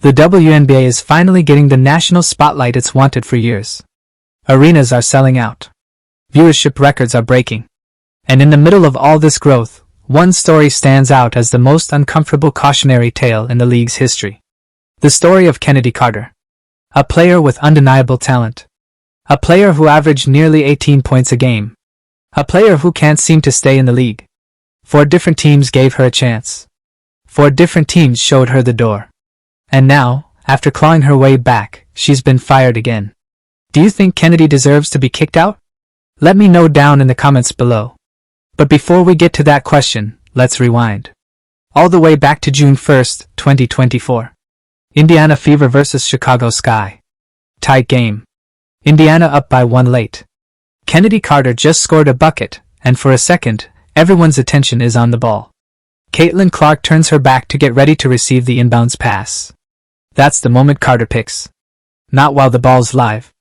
The WNBA is finally getting the national spotlight it's wanted for years. Arenas are selling out. Viewership records are breaking. And in the middle of all this growth, one story stands out as the most uncomfortable cautionary tale in the league's history. The story of Chennedy Carter. A player with undeniable talent. A player who averaged nearly 18 points a game. A player who can't seem to stay in the league. 4 different teams gave her a chance. 4 different teams showed her the door. And now, after clawing her way back, she's been fired again. Do you think Chennedy deserves to be kicked out? Let me know down in the comments below. But before we get to that question, let's rewind. All the way back to June 1st, 2024. Indiana Fever vs. Chicago Sky. Tight game. Indiana up by 1 late. Chennedy Carter just scored a bucket, and for a second, everyone's attention is on the ball. Caitlin Clark turns her back to get ready to receive the inbounds pass. That's the moment Carter picks. Not while the ball's live.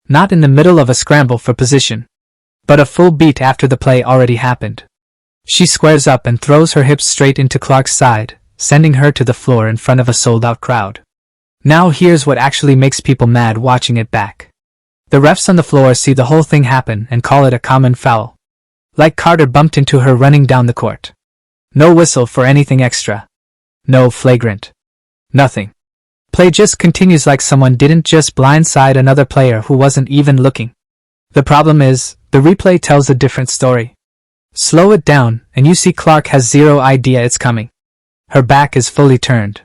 Not in the middle of a scramble for position. But a full beat after the play already happened. She squares up and throws her hips straight into Clark's side, sending her to the floor in front of a sold-out crowd. Now here's what actually makes people mad watching it back. The refs on the floor see the whole thing happen and call it a common foul. Like Carter bumped into her running down the court. No whistle for anything extra. No flagrant. Nothing. Play just continues like someone didn't just blindside another player who wasn't even looking. The problem is, the replay tells a different story. Slow it down, and you see Clark has zero idea it's coming. Her back is fully turned.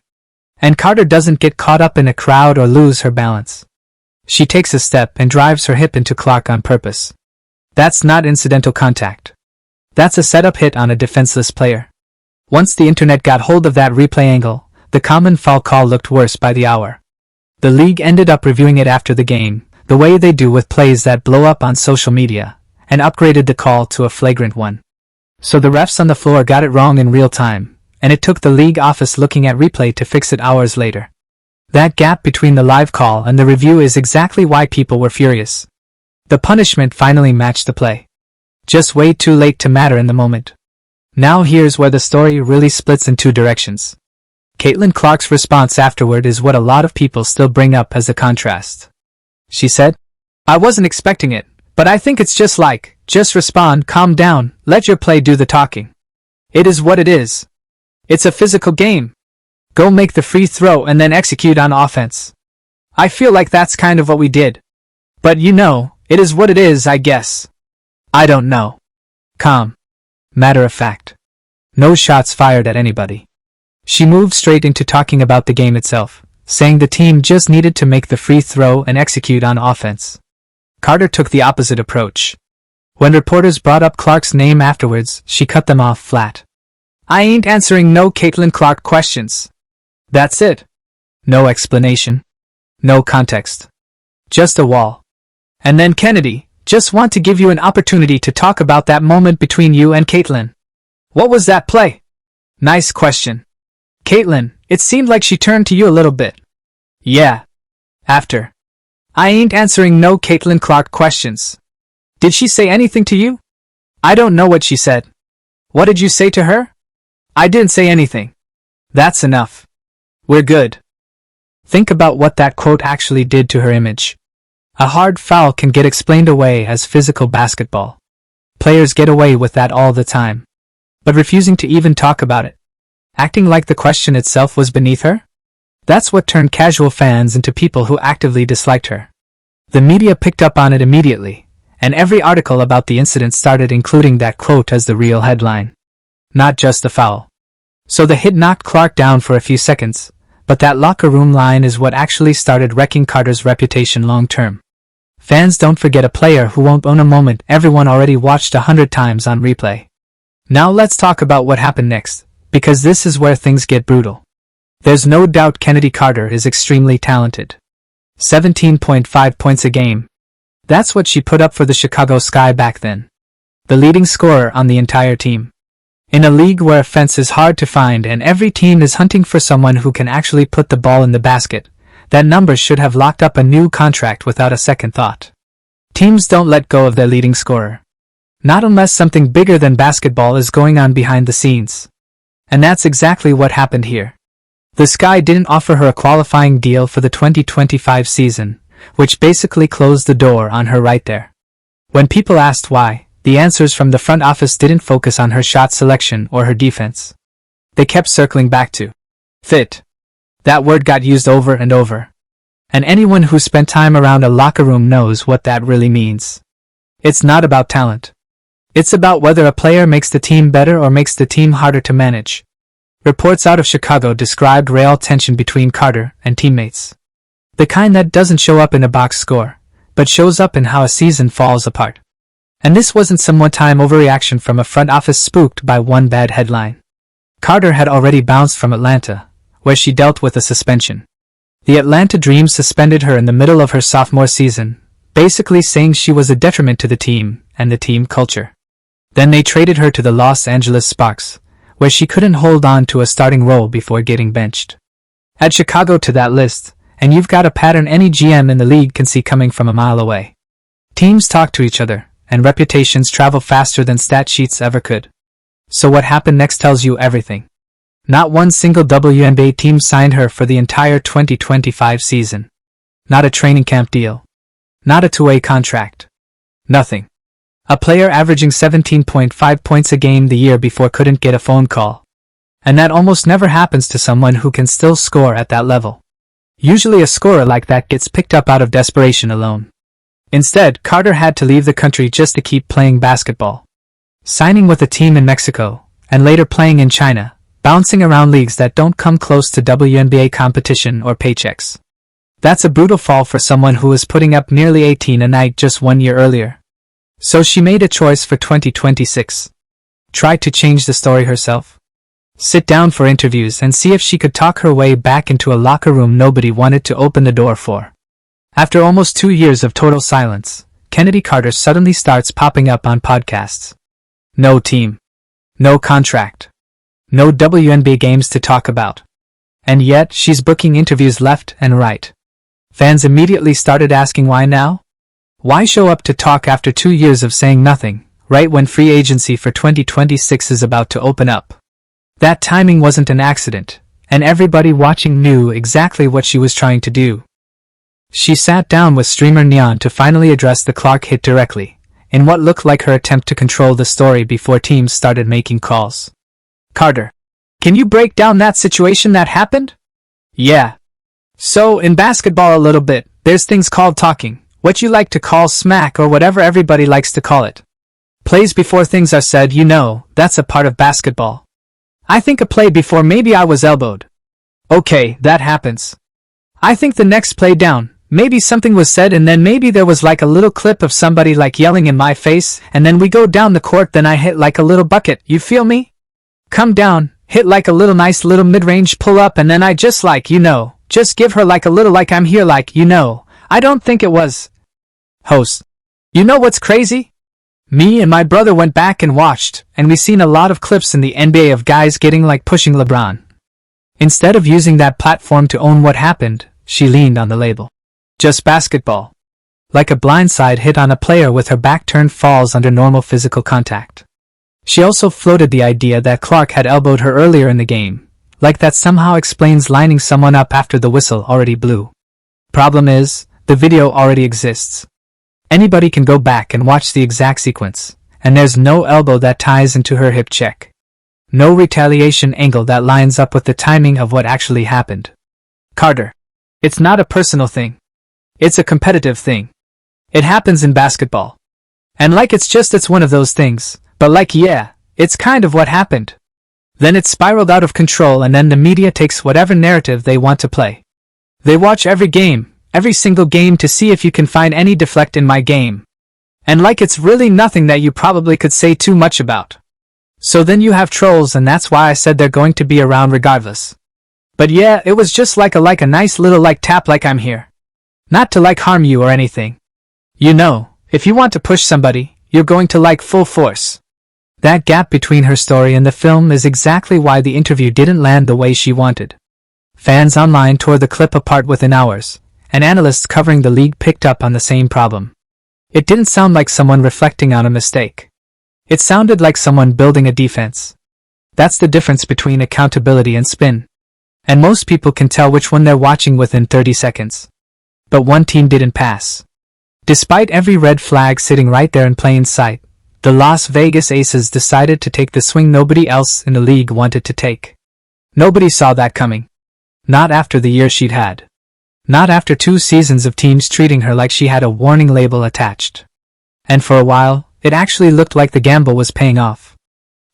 And Carter doesn't get caught up in a crowd or lose her balance. She takes a step and drives her hip into Clark on purpose. That's not incidental contact. That's a setup hit on a defenseless player. Once the internet got hold of that replay angle, the common foul call looked worse by the hour. The league ended up reviewing it after the game, the way they do with plays that blow up on social media, and upgraded the call to a flagrant one. So the refs on the floor got it wrong in real time, and it took the league office looking at replay to fix it hours later. That gap between the live call and the review is exactly why people were furious. The punishment finally matched the play. Just way too late to matter in the moment. Now here's where the story really splits in 2 directions. Caitlin Clark's response afterward is what a lot of people still bring up as a contrast. She said, "I wasn't expecting it, but I think it's just respond, calm down, let your play do the talking. It is what it is. It's a physical game. Go make the free throw and then execute on offense. I feel like that's kind of what we did. But you know, it is what it is, I guess. I don't know." Calm. Matter of fact. No shots fired at anybody. She moved straight into talking about the game itself, saying the team just needed to make the free throw and execute on offense. Carter took the opposite approach. When reporters brought up Clark's name afterwards, she cut them off flat. "I ain't answering no Caitlin Clark questions. That's it. No explanation. No context. Just a wall. And then Chennedy, just want to give you an opportunity to talk about that moment between you and Caitlin. What was that play? Nice question. Caitlin, it seemed like she turned to you a little bit. Yeah. After. I ain't answering no Caitlin Clark questions. Did she say anything to you? I don't know what she said. What did you say to her? I didn't say anything. That's enough. We're good." Think about what that quote actually did to her image. A hard foul can get explained away as physical basketball. Players get away with that all the time. But refusing to even talk about it. Acting like the question itself was beneath her? That's what turned casual fans into people who actively disliked her. The media picked up on it immediately, and every article about the incident started including that quote as the real headline. Not just the foul. So the hit knocked Clark down for a few seconds, but that locker room line is what actually started wrecking Carter's reputation long term. Fans don't forget a player who won't own a moment everyone already watched 100 times on replay. Now let's talk about what happened next, because this is where things get brutal. There's no doubt Chennedy Carter is extremely talented. 17.5 points a game. That's what she put up for the Chicago Sky back then. The leading scorer on the entire team. In a league where offense is hard to find and every team is hunting for someone who can actually put the ball in the basket, that number should have locked up a new contract without a second thought. Teams don't let go of their leading scorer. Not unless something bigger than basketball is going on behind the scenes. And that's exactly what happened here. The Sky didn't offer her a qualifying deal for the 2025 season, which basically closed the door on her right there. When people asked why, the answers from the front office didn't focus on her shot selection or her defense. They kept circling back to fit. That word got used over and over. And anyone who spent time around a locker room knows what that really means. It's not about talent. It's about whether a player makes the team better or makes the team harder to manage. Reports out of Chicago described real tension between Carter and teammates. The kind that doesn't show up in a box score, but shows up in how a season falls apart. And this wasn't some one-time overreaction from a front office spooked by one bad headline. Carter had already bounced from Atlanta, where she dealt with a suspension. The Atlanta Dream suspended her in the middle of her sophomore season, basically saying she was a detriment to the team and the team culture. Then they traded her to the Los Angeles Sparks, where she couldn't hold on to a starting role before getting benched. Add Chicago to that list, and you've got a pattern any GM in the league can see coming from a mile away. Teams talk to each other, and reputations travel faster than stat sheets ever could. So what happened next tells you everything. Not one single WNBA team signed her for the entire 2025 season. Not a training camp deal. Not a two-way contract. Nothing. A player averaging 17.5 points a game the year before couldn't get a phone call. And that almost never happens to someone who can still score at that level. Usually a scorer like that gets picked up out of desperation alone. Instead, Carter had to leave the country just to keep playing basketball. Signing with a team in Mexico, and later playing in China, bouncing around leagues that don't come close to WNBA competition or paychecks. That's a brutal fall for someone who was putting up nearly 18 a night just 1 year earlier. So she made a choice for 2026. Try to change the story herself. Sit down for interviews and see if she could talk her way back into a locker room nobody wanted to open the door for. After almost 2 years of total silence, Chennedy Carter suddenly starts popping up on podcasts. No team. No contract. No WNBA games to talk about. And yet, she's booking interviews left and right. Fans immediately started asking why now? Why show up to talk after 2 years of saying nothing, right when free agency for 2026 is about to open up? That timing wasn't an accident, and everybody watching knew exactly what she was trying to do. She sat down with streamer Neon to finally address the Clark hit directly, in what looked like her attempt to control the story before teams started making calls. Carter, can you break down that situation that happened? Yeah. So, in basketball a little bit, there's things called talking. What you like to call smack or whatever everybody likes to call it. Plays before things are said, that's a part of basketball. I think a play before maybe I was elbowed. Okay, that happens. I think the next play down, maybe something was said and then maybe there was like a little clip of somebody like yelling in my face and then we go down the court then I hit like a little bucket, you feel me? Come down, hit like a little nice little mid-range pull up and then I just like, just give her like a little like I'm here like, I don't think it was. Host. You know what's crazy? Me and my brother went back and watched, and we seen a lot of clips in the NBA of guys getting like pushing LeBron. Instead of using that platform to own what happened, she leaned on the label. Just basketball. Like a blindside hit on a player with her back turned falls under normal physical contact. She also floated the idea that Clark had elbowed her earlier in the game, like that somehow explains lining someone up after the whistle already blew. Problem is, the video already exists. Anybody can go back and watch the exact sequence, and there's no elbow that ties into her hip check. No retaliation angle that lines up with the timing of what actually happened. Carter. It's not a personal thing. It's a competitive thing. It happens in basketball. And like it's one of those things, but like it's kind of what happened. Then it spiraled out of control and then the media takes whatever narrative they want to play. They watch every single game to see if you can find any deflect in my game. And like it's really nothing that you probably could say too much about. So then you have trolls and that's why I said they're going to be around regardless. But it was just like a nice little tap like I'm here. Not to harm you or anything. If you want to push somebody, you're going to full force. That gap between her story and the film is exactly why the interview didn't land the way she wanted. Fans online tore the clip apart within hours. And analysts covering the league picked up on the same problem. It didn't sound like someone reflecting on a mistake. It sounded like someone building a defense. That's the difference between accountability and spin. And most people can tell which one they're watching within 30 seconds. But one team didn't pass. Despite every red flag sitting right there in plain sight, the Las Vegas Aces decided to take the swing nobody else in the league wanted to take. Nobody saw that coming. Not after the year she'd had. Not after 2 seasons of teams treating her like she had a warning label attached. And for a while, it actually looked like the gamble was paying off.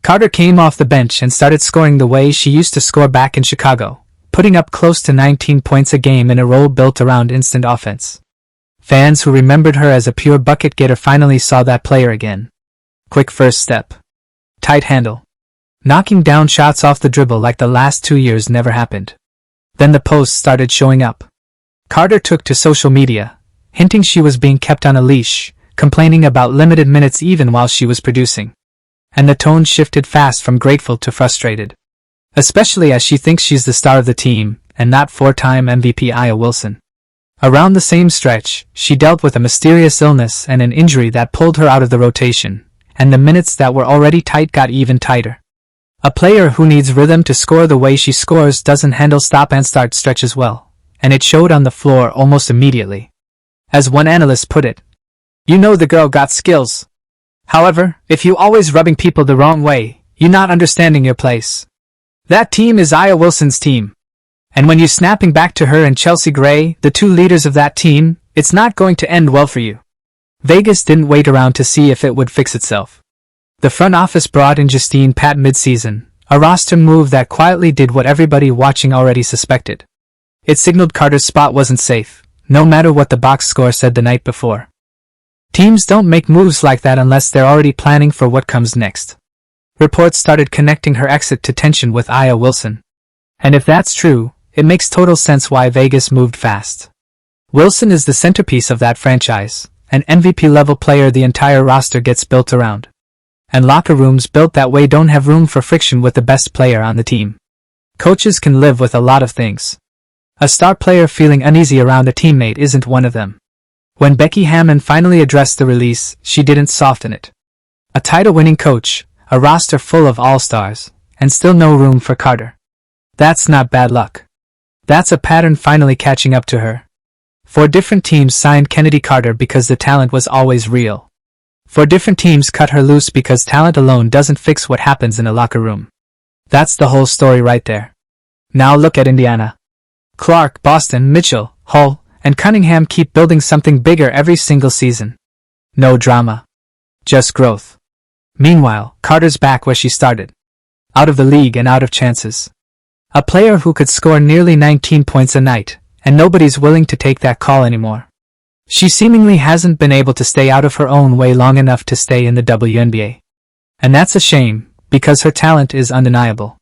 Carter came off the bench and started scoring the way she used to score back in Chicago, putting up close to 19 points a game in a role built around instant offense. Fans who remembered her as a pure bucket getter finally saw that player again. Quick first step. Tight handle. Knocking down shots off the dribble like the last 2 years never happened. Then the posts started showing up. Carter took to social media, hinting she was being kept on a leash, complaining about limited minutes even while she was producing. And the tone shifted fast from grateful to frustrated. Especially as she thinks she's the star of the team, and not 4-time MVP Aya Wilson. Around the same stretch, she dealt with a mysterious illness and an injury that pulled her out of the rotation, and the minutes that were already tight got even tighter. A player who needs rhythm to score the way she scores doesn't handle stop and start stretches well, and it showed on the floor almost immediately. As one analyst put it, "You know the girl got skills. However, if you always rubbing people the wrong way, you're not understanding your place. That team is Aya Wilson's team. And when you're snapping back to her and Chelsea Gray, the 2 leaders of that team, it's not going to end well for you." Vegas didn't wait around to see if it would fix itself. The front office brought in Justine Pat mid-season, a roster move that quietly did what everybody watching already suspected. It signaled Carter's spot wasn't safe, no matter what the box score said the night before. Teams don't make moves like that unless they're already planning for what comes next. Reports started connecting her exit to tension with Aya Wilson. And if that's true, it makes total sense why Vegas moved fast. Wilson is the centerpiece of that franchise, an MVP-level player the entire roster gets built around. And locker rooms built that way don't have room for friction with the best player on the team. Coaches can live with a lot of things. A star player feeling uneasy around a teammate isn't one of them. When Becky Hammon finally addressed the release, she didn't soften it. A title-winning coach, a roster full of all-stars, and still no room for Carter. That's not bad luck. That's a pattern finally catching up to her. 4 different teams signed Chennedy Carter because the talent was always real. 4 different teams cut her loose because talent alone doesn't fix what happens in a locker room. That's the whole story right there. Now look at Indiana. Clark, Boston, Mitchell, Hull, and Cunningham keep building something bigger every single season. No drama. Just growth. Meanwhile, Carter's back where she started. Out of the league and out of chances. A player who could score nearly 19 points a night, and nobody's willing to take that call anymore. She seemingly hasn't been able to stay out of her own way long enough to stay in the WNBA. And that's a shame, because her talent is undeniable.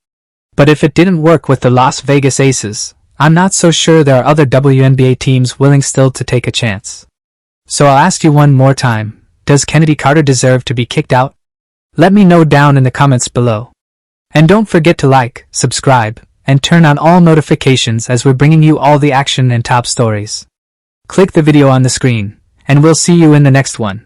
But if it didn't work with the Las Vegas Aces, I'm not so sure there are other WNBA teams willing still to take a chance. So I'll ask you one more time, does Chennedy Carter deserve to be kicked out? Let me know down in the comments below. And don't forget to like, subscribe, and turn on all notifications as we're bringing you all the action and top stories. Click the video on the screen, and we'll see you in the next one.